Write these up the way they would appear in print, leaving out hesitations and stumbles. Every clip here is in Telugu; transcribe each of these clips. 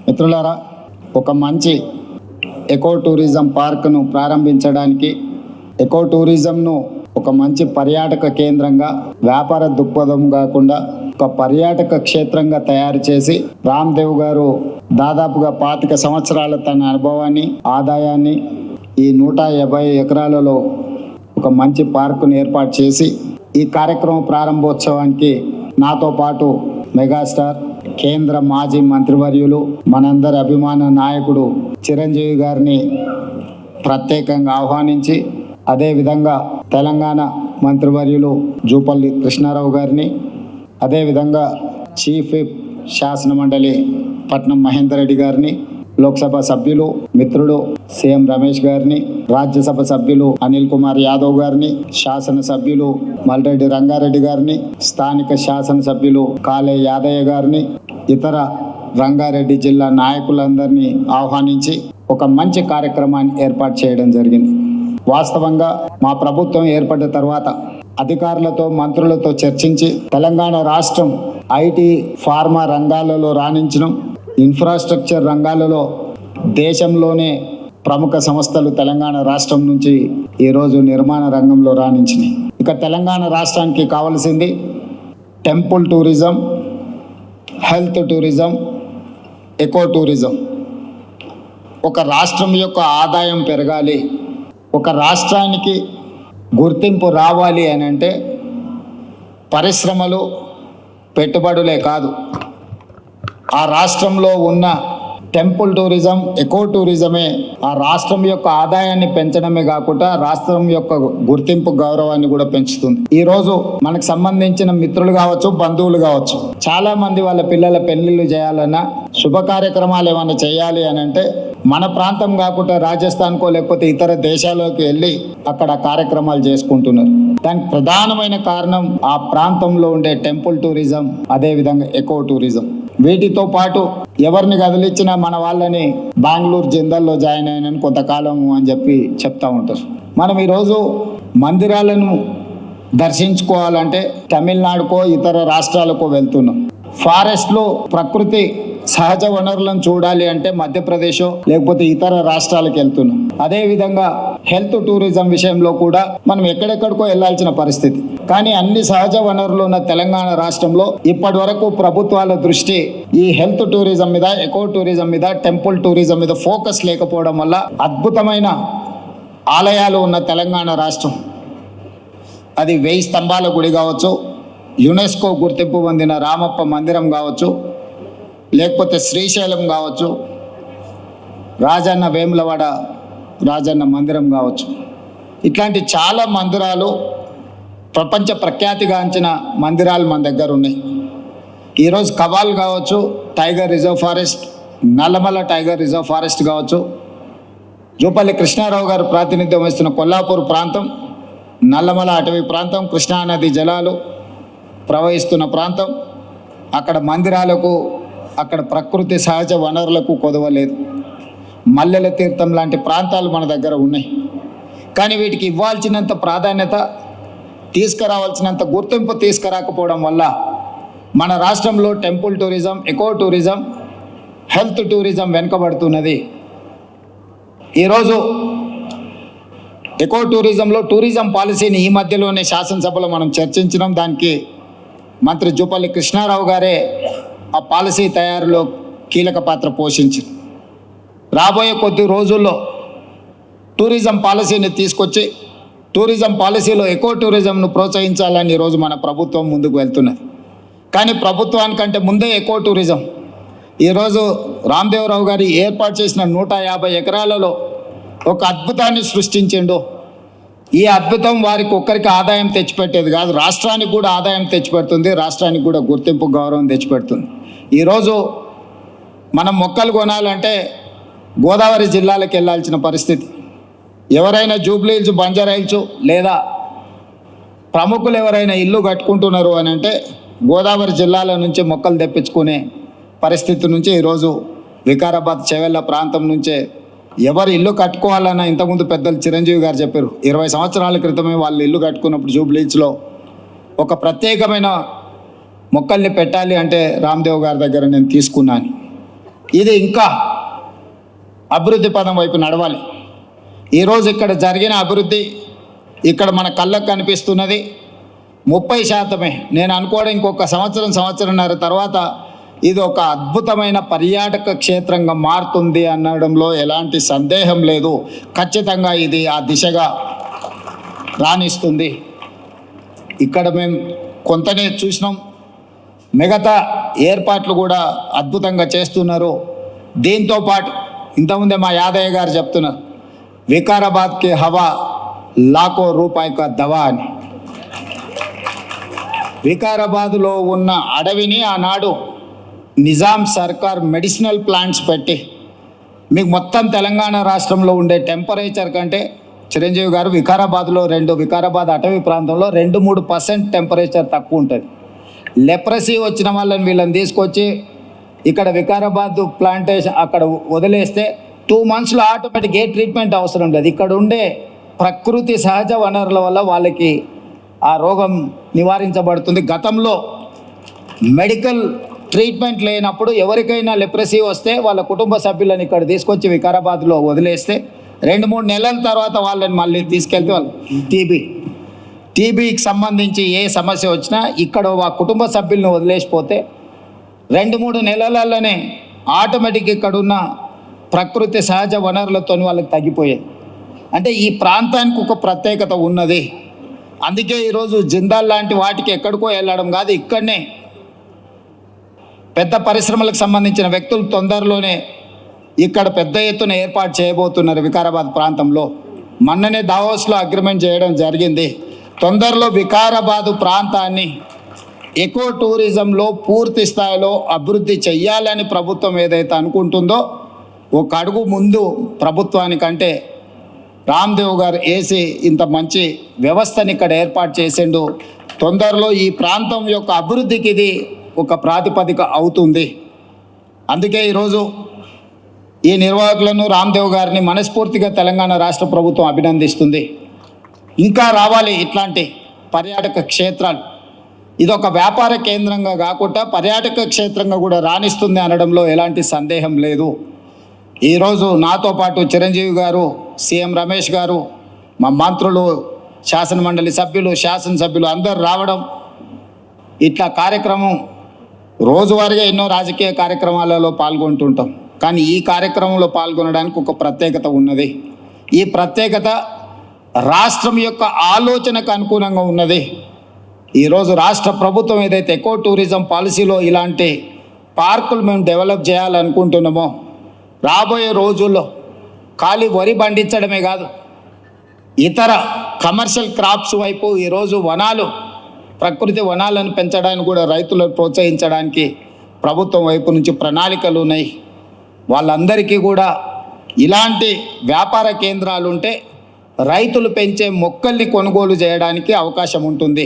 మిత్రులారా, ఒక మంచి ఎకో టూరిజం పార్క్ను ప్రారంభించడానికి, ఎకో టూరిజంను ఒక మంచి పర్యాటక కేంద్రంగా, వ్యాపార దృక్పథం కాకుండా ఒక పర్యాటక క్షేత్రంగా తయారు చేసి రామ్దేవ్ గారు దాదాపుగా 25 సంవత్సరాల తన అనుభవాన్ని, ఆదాయాన్ని ఈ 150 ఎకరాలలో ఒక మంచి పార్కును ఏర్పాటు చేసి ఈ కార్యక్రమం ప్రారంభోత్సవానికి నాతో పాటు మెగాస్టార్, కేంద్ర మాజీ మంత్రివర్యులు, మనందరి అభిమాన నాయకుడు చిరంజీవి గారిని ప్రత్యేకంగా ఆహ్వానించి, అదేవిధంగా తెలంగాణ మంత్రివర్యులు జూపల్లి కృష్ణారావు గారిని, అదేవిధంగా చీఫ్ విప్ శాసన మండలి పట్నం మహేందర్ రెడ్డి గారిని, లోక్సభ సభ్యులు మిత్రుడు సీఎం రమేష్ గారిని, రాజ్యసభ సభ్యులు అనిల్ కుమార్ యాదవ్ గారిని, శాసన సభ్యులు మల్రెడ్డి రంగారెడ్డి గారిని, స్థానిక శాసనసభ్యులు కాళే యాదయ్య గారిని, ఇతర రంగారెడ్డి జిల్లా నాయకులందరినీ ఆహ్వానించి ఒక మంచి కార్యక్రమాన్ని ఏర్పాటు చేయడం జరిగింది. వాస్తవంగా మా ప్రభుత్వం ఏర్పడ్డ తర్వాత అధికారులతో, మంత్రులతో చర్చించి తెలంగాణ రాష్ట్రం ఐటీ, ఫార్మా రంగాలలో రాణించడం, ఇన్ఫ్రాస్ట్రక్చర్ రంగాలలో దేశంలోనే ప్రముఖ సంస్థలు తెలంగాణ రాష్ట్రం నుంచి ఈరోజు నిర్మాణ రంగంలో రాణించినాయి. ఇక తెలంగాణ రాష్ట్రానికి కావాల్సింది temple tourism, health tourism, eco tourism. ఒక రాష్ట్రం యొక్క ఆదాయం పెరగాలి, ఒక రాష్ట్రానికి గుర్తింపు రావాలి అని అంటే పరిశ్రమలు, పెట్టుబడులే కాదు, ఆ రాష్ట్రంలో ఉన్న టెంపుల్ టూరిజం, ఎకో టూరిజమే ఆ రాష్ట్రం యొక్క ఆదాయాన్ని పెంచడమే కాకుండా రాష్ట్రం యొక్క గుర్తింపు, గౌరవాన్ని కూడా పెంచుతుంది. ఈ రోజు మనకు సంబంధించిన మిత్రులు కావచ్చు, బంధువులు కావచ్చు, చాలా మంది వాళ్ళ పిల్లల పెళ్లిళ్ళు చేయాలన్నా, శుభ కార్యక్రమాలు ఏమైనా చేయాలి అని అంటే మన ప్రాంతం కాకుండా రాజస్థాన్కో లేకపోతే ఇతర దేశాల్లోకి వెళ్ళి అక్కడ కార్యక్రమాలు చేసుకుంటున్నారు. దానికి ప్రధానమైన కారణం ఆ ప్రాంతంలో ఉండే టెంపుల్ టూరిజం, అదేవిధంగా ఎకో టూరిజం. వీటితో పాటు ఎవరిని కదిలిచ్చినా మన వాళ్ళని బెంగళూరు జిందాల్లో జాయిన్ అయినని కొంతకాలం అని చెప్పి చెప్తా ఉంటారు. మనం ఈరోజు మందిరాలను దర్శించుకోవాలంటే తమిళనాడుకో ఇతర రాష్ట్రాలకో వెళ్తున్నాం. ఫారెస్ట్లో ప్రకృతి సహజ వనరులను చూడాలి అంటే మధ్యప్రదేశ్ లేకపోతే ఇతర రాష్ట్రాలకు వెళ్తున్నాం. అదేవిధంగా హెల్త్ టూరిజం విషయంలో కూడా మనం ఎక్కడెక్కడికో వెళ్లాల్సిన పరిస్థితి. కానీ అన్ని సహజ వనరులు ఉన్న తెలంగాణ రాష్ట్రంలో ఇప్పటి వరకు ప్రభుత్వాల దృష్టి ఈ హెల్త్ టూరిజం మీద, ఎకో టూరిజం మీద, టెంపుల్ టూరిజం మీద ఫోకస్ లేకపోవడం వల్ల అద్భుతమైన ఆలయాలు ఉన్న తెలంగాణ రాష్ట్రం, అది 1000 స్తంభాల గుడి కావచ్చు, యునెస్కో గుర్తింపు పొందిన రామప్ప మందిరం కావచ్చు, లేకపోతే శ్రీశైలం కావచ్చు, రాజన్న వేములవాడ రాజన్న మందిరం కావచ్చు, ఇట్లాంటి చాలా మందిరాలు, ప్రపంచ ప్రఖ్యాతిగాంచిన మందిరాలు మన దగ్గర ఉన్నాయి. ఈరోజు కవాల్ కావచ్చు, tiger reserve forest, Nallamala tiger reserve forest కావచ్చు, జూపల్లి కృష్ణారావు గారు ప్రాతినిధ్యం వహిస్తున్న కొల్లాపూర్ ప్రాంతం, నల్లమల అటవీ ప్రాంతం, కృష్ణానది జలాలు ప్రవహిస్తున్న ప్రాంతం, అక్కడ మందిరాలకు, అక్కడ ప్రకృతి సహజ వనరులకు కొదవలేదు. మల్లెల తీర్థం లాంటి ప్రాంతాలు మన దగ్గర ఉన్నాయి. కానీ వీటికి ఇవ్వాల్సినంత ప్రాధాన్యత, తీసుకురావాల్సినంత గుర్తింపు తీసుకురాకపోవడం వల్ల మన రాష్ట్రంలో temple tourism, eco tourism, health tourism వెనుకబడుతున్నది. ఈరోజు ఎకో టూరిజంలో టూరిజం పాలసీని ఈ మధ్యలోనే శాసనసభలో మనం చర్చించడం, దానికి మంత్రి జూపల్లి కృష్ణారావు గారే ఆ పాలసీ తయారులో కీలక పాత్ర పోషించింది. రాబోయే కొద్ది రోజుల్లో టూరిజం పాలసీని తీసుకొచ్చి టూరిజం పాలసీలో ఎకో టూరిజంను ప్రోత్సహించాలని ఈరోజు మన ప్రభుత్వం ముందుకు వెళ్తున్నది. కానీ ప్రభుత్వానికంటే ముందే ఎకో టూరిజం ఈరోజు రామ్దేవరావు గారి ఏర్పాటు చేసిన 150 ఎకరాలలో ఒక అద్భుతాన్ని సృష్టించిండు. ఈ అద్భుతం వారికి ఒక్కరికి ఆదాయం తెచ్చిపెట్టేది కాదు, రాష్ట్రానికి కూడా ఆదాయం తెచ్చిపెడుతుంది, రాష్ట్రానికి కూడా గుర్తింపు, గౌరవం తెచ్చిపెడుతుంది. ఈరోజు మనం మొక్కలు కొనాలంటే గోదావరి జిల్లాలకు వెళ్ళాల్సిన పరిస్థితి. ఎవరైనా జూబ్లీ హిల్స్, బంజారా హిల్స్ లేదా ప్రముఖులు ఎవరైనా ఇల్లు కట్టుకుంటున్నారు అని అంటే గోదావరి జిల్లాల నుంచి మొక్కలు తెప్పించుకునే పరిస్థితి నుంచి ఈరోజు వికారాబాద్, చెవెళ్ళ ప్రాంతం నుంచే ఎవరు ఇల్లు కట్టుకోవాలన్నా, ఇంతకుముందు పెద్దలు చిరంజీవి గారు చెప్పారు, 20 సంవత్సరాల క్రితమే వాళ్ళు ఇల్లు కట్టుకున్నప్పుడు జూబ్లీ హిల్స్లో ఒక ప్రత్యేకమైన మొక్కల్ని పెట్టాలి అంటే రామ్దేవ్ గారి దగ్గర నేను తీసుకున్నాను. ఇది ఇంకా అభివృద్ధి పదం వైపు నడవాలి. ఈరోజు ఇక్కడ జరిగిన అభివృద్ధి ఇక్కడ మన కళ్ళకు కనిపిస్తున్నది 30%. నేను అనుకోవడం ఇంకొక సంవత్సరంన్నర తర్వాత ఇది ఒక అద్భుతమైన పర్యాటక క్షేత్రంగా మారుతుంది అనడంలో ఎలాంటి సందేహం లేదు. ఖచ్చితంగా ఇది ఆ దిశగా రాణిస్తుంది. ఇక్కడ మేము కొంతనే చూసినాం, మిగతా ఏర్పాట్లు కూడా అద్భుతంగా చేస్తున్నారు. దీంతో పాటు ఇంతకుముందే మా యాదయ్య గారు చెప్తున్నారు, వికారాబాద్కి హవా లాఖో రూపాయి కా దవా అని. వికారాబాద్లో ఉన్న అడవిని ఆనాడు నిజాం సర్కార్ మెడిసినల్ ప్లాంట్స్ పెట్టి మీకు మొత్తం తెలంగాణ రాష్ట్రంలో ఉండే టెంపరేచర్ కంటే చిరంజీవి గారు వికారాబాద్లో వికారాబాద్ అటవీ ప్రాంతంలో 2-3% టెంపరేచర్ తక్కువ ఉంటుంది. లెప్రసీ వచ్చిన వీళ్ళని తీసుకొచ్చి ఇక్కడ వికారాబాద్ ప్లాంటేషన్ అక్కడ వదిలేస్తే 2 monthsలో ఆటోమేటిక్ ఏ ట్రీట్మెంట్ అవసరం లేదు. ఇక్కడ ఉండే ప్రకృతి సహజ వనరుల వల్ల వాళ్ళకి ఆ రోగం నివారించబడుతుంది. గతంలో మెడికల్ ట్రీట్మెంట్ లేనప్పుడు ఎవరికైనా లెప్రసీ వస్తే వాళ్ళ కుటుంబ సభ్యులను ఇక్కడ తీసుకొచ్చి వికారాబాద్లో వదిలేస్తే 2-3 నెలల తర్వాత వాళ్ళని మళ్ళీ తీసుకెళ్తే వాళ్ళు టీబీకి సంబంధించి ఏ సమస్య వచ్చినా ఇక్కడ ఆ కుటుంబ సభ్యులను వదిలేసిపోతే 2-3 నెలలలోనే ఆటోమేటిక్ ఇక్కడున్న ప్రకృతి సహజ వనరులతో వాళ్ళకి తగ్గిపోయేది. అంటే ఈ ప్రాంతానికి ఒక ప్రత్యేకత ఉన్నది. అందుకే ఈరోజు జిందాల్ లాంటి వాటికి ఎక్కడికో వెళ్ళడం కాదు, ఇక్కడనే పెద్ద పరిశ్రమలకు సంబంధించిన వ్యక్తులు తొందరలోనే ఇక్కడ పెద్ద ఎత్తున ఏర్పాటు చేయబోతున్నారు వికారాబాద్ ప్రాంతంలో. మొన్ననే దావోస్లో అగ్రిమెంట్ చేయడం జరిగింది. తొందరలో వికారాబాదు ప్రాంతాన్ని ఎకో టూరిజంలో పూర్తి స్థాయిలో అభివృద్ధి చెయ్యాలని ప్రభుత్వం ఏదైతే అనుకుంటుందో ఒక అడుగు ముందు ప్రభుత్వానికంటే రామ్దేవ్ గారు వేసి ఇంత మంచి వ్యవస్థని ఇక్కడ ఏర్పాటు చేసిండు. తొందరలో ఈ ప్రాంతం యొక్క అభివృద్ధికి ఇది ఒక ప్రాతిపదిక అవుతుంది. అందుకే ఈరోజు ఈ నిర్వాహకులను రామ్దేవ్ గారిని మనస్ఫూర్తిగా తెలంగాణ రాష్ట్ర ప్రభుత్వం అభినందిస్తుంది. ఇంకా రావాలి ఇట్లాంటి పర్యాటక క్షేత్రాలు. ఇదొక వ్యాపార కేంద్రంగా కాకుండా పర్యాటక క్షేత్రంగా కూడా రాణిస్తుంది అనడంలో ఎలాంటి సందేహం లేదు. ఈరోజు నాతో పాటు చిరంజీవి గారు, సీఎం రమేష్ గారు, మా మంత్రులు, శాసనమండలి సభ్యులు, శాసనసభ్యులు అందరూ రావడం, ఇట్లా కార్యక్రమం రోజువారీగా ఎన్నో రాజకీయ కార్యక్రమాలలో పాల్గొంటుంటాం. కానీ ఈ కార్యక్రమంలో పాల్గొనడానికి ఒక ప్రత్యేకత ఉన్నది. ఈ ప్రత్యేకత రాష్ట్రం యొక్క ఆలోచనకు అనుగుణంగా ఉన్నది. ఈరోజు రాష్ట్ర ప్రభుత్వం ఏదైతే ఎకో టూరిజం పాలసీలో ఇలాంటి పార్కులు మేము డెవలప్ చేయాలనుకుంటున్నామో రాబోయే రోజుల్లో ఖాళీ వరి పండించడమే కాదు, ఇతర కమర్షియల్ క్రాప్స్ వైపు ఈరోజు ప్రకృతి వనాలను పెంచడానికి కూడా రైతులను ప్రోత్సహించడానికి ప్రభుత్వం వైపు నుంచి ప్రణాళికలు ఉన్నాయి. వాళ్ళందరికీ కూడా ఇలాంటి వ్యాపార కేంద్రాలు ఉంటే రైతులు పెంచే మొక్కల్ని కొనుగోలు చేయడానికి అవకాశం ఉంటుంది.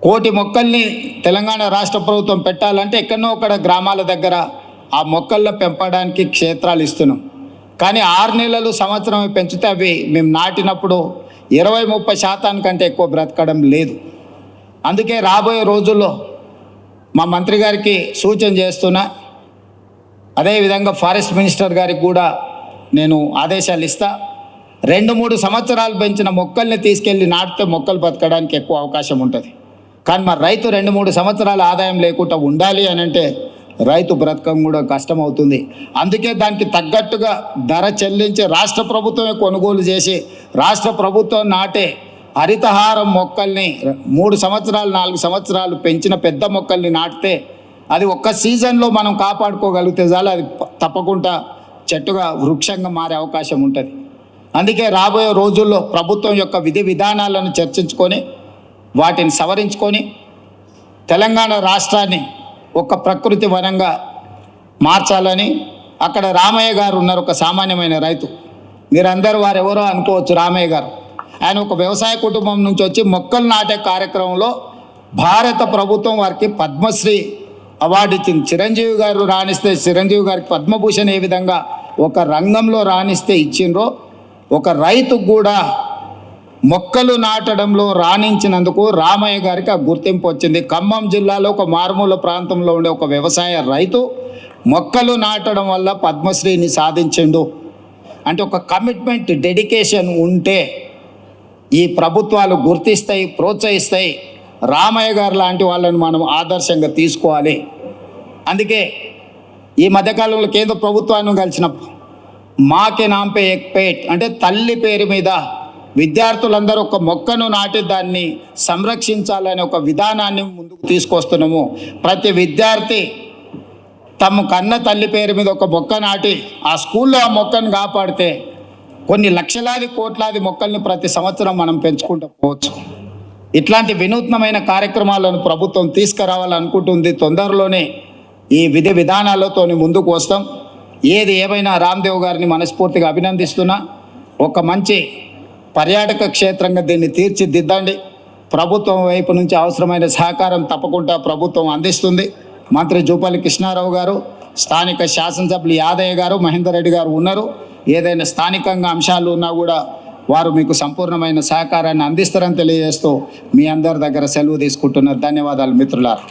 1 కోటి మొక్కల్ని తెలంగాణ రాష్ట్ర ప్రభుత్వం పెట్టాలంటే ఎక్కడనో అక్కడ గ్రామాల దగ్గర ఆ మొక్కల్లో పెంపడానికి క్షేత్రాలు ఇస్తున్నాం. కానీ 6 నెలలు సంవత్సరం పెంచితే అవి మేము నాటినప్పుడు 20-30% కంటే ఎక్కువ బ్రతకడం లేదు. అందుకే రాబోయే రోజుల్లో మా మంత్రి గారికి సూచన చేస్తున్నా, అదేవిధంగా ఫారెస్ట్ మినిస్టర్ గారికి కూడా నేను ఆదేశాలు ఇస్తా. 2-3 సంవత్సరాలు పెంచిన మొక్కల్ని తీసుకెళ్ళి నాటితే మొక్కలు బతకడానికి ఎక్కువ అవకాశం ఉంటుంది. కానీ మరి రైతు 2-3 సంవత్సరాల ఆదాయం లేకుండా ఉండాలి అని అంటే రైతు బ్రతకం కూడా కష్టమవుతుంది. అందుకే దానికి తగ్గట్టుగా ధర చెల్లించి రాష్ట్ర ప్రభుత్వమే కొనుగోలు చేసి రాష్ట్ర ప్రభుత్వం నాటే హరితహారం మొక్కల్ని 3 సంవత్సరాలు 4 సంవత్సరాలు పెంచిన పెద్ద మొక్కల్ని నాటితే అది ఒక్క సీజన్లో మనం కాపాడుకోగలిగితే చాలు, అది తప్పకుండా చెట్టుగా వృక్షంగా మారే అవకాశం ఉంటుంది. అందుకే రాబోయే రోజుల్లో ప్రభుత్వం యొక్క విధి విధానాలను చర్చించుకొని వాటిని సవరించుకొని తెలంగాణ రాష్ట్రాన్ని ఒక ప్రకృతి వనంగా మార్చాలని. అక్కడ రామయ్య గారు ఉన్నారు, ఒక సామాన్యమైన రైతు. మీరందరూ వారెవరో అనుకోవచ్చు. రామయ్య గారు ఆయన ఒక వ్యవసాయ కుటుంబం నుంచి వచ్చి మొక్కలు నాటే కార్యక్రమంలో భారత ప్రభుత్వం వారికి పద్మశ్రీ అవార్డు ఇచ్చింది. చిరంజీవి గారు రాణిస్తే చిరంజీవి గారికి పద్మభూషణ్ ఏ విధంగా ఒక రంగంలో రాణిస్తే ఇచ్చిండ్రో ఒక రైతుకు కూడా మొక్కలు నాటడంలో రాణించినందుకు రామయ్య గారికి ఆ గుర్తింపు వచ్చింది. ఖమ్మం జిల్లాలో ఒక మారుమూల ప్రాంతంలో ఉండే ఒక వ్యవసాయ రైతు మొక్కలు నాటడం వల్ల పద్మశ్రీని సాధించిండు అంటే ఒక కమిట్మెంట్, డెడికేషన్ ఉంటే ఈ ప్రభుత్వాలు గుర్తిస్తాయి, ప్రోత్సహిస్తాయి. రామయ్య గారు లాంటి వాళ్ళని మనం ఆదర్శంగా తీసుకోవాలి. అందుకే ఈ మధ్యకాలంలో కేంద్ర ప్రభుత్వాన్ని కలిసినప్పుడు మాకే నాంపే ఎక్ పేట్ అంటే తల్లి పేరు మీద విద్యార్థులందరూ ఒక మొక్కను నాటి దాన్ని సంరక్షించాలనే ఒక విధానాన్ని ముందుకు తీసుకొస్తున్నాము. ప్రతి విద్యార్థి తమ కన్న తల్లి పేరు మీద ఒక మొక్క నాటి ఆ స్కూల్లో ఆ మొక్కను కాపాడితే కొన్ని లక్షలాది కోట్లాది మొక్కల్ని ప్రతి సంవత్సరం మనం పెంచుకుంటూ పోవచ్చు. ఇట్లాంటి వినూత్నమైన కార్యక్రమాలను ప్రభుత్వం తీసుకురావాలనుకుంటుంది. తొందరలోనే ఈ విధి విధానాలతో ముందుకు వస్తాం. ఏది ఏమైనా రామ్దేవ్ గారిని మనస్ఫూర్తిగా అభినందిస్తున్నా. ఒక మంచి పర్యాటక క్షేత్రంగా దీన్ని తీర్చిదిద్దండి. ప్రభుత్వం వైపు నుంచి అవసరమైన సహకారం తప్పకుండా ప్రభుత్వం అందిస్తుంది. మంత్రి జూపల్లి కృష్ణారావు గారు, స్థానిక శాసనసభ్యులు యాదయ్య గారు, మహేందర్ రెడ్డి గారు ఉన్నారు. ఏదైనా స్థానికంగా అంశాలు ఉన్నా కూడా వారు మీకు సంపూర్ణమైన సహకారాన్ని అందిస్తారని తెలియజేస్తూ మీ అందరి దగ్గర సెలవు తీసుకుంటున్నారు. ధన్యవాదాలు మిత్రులారా.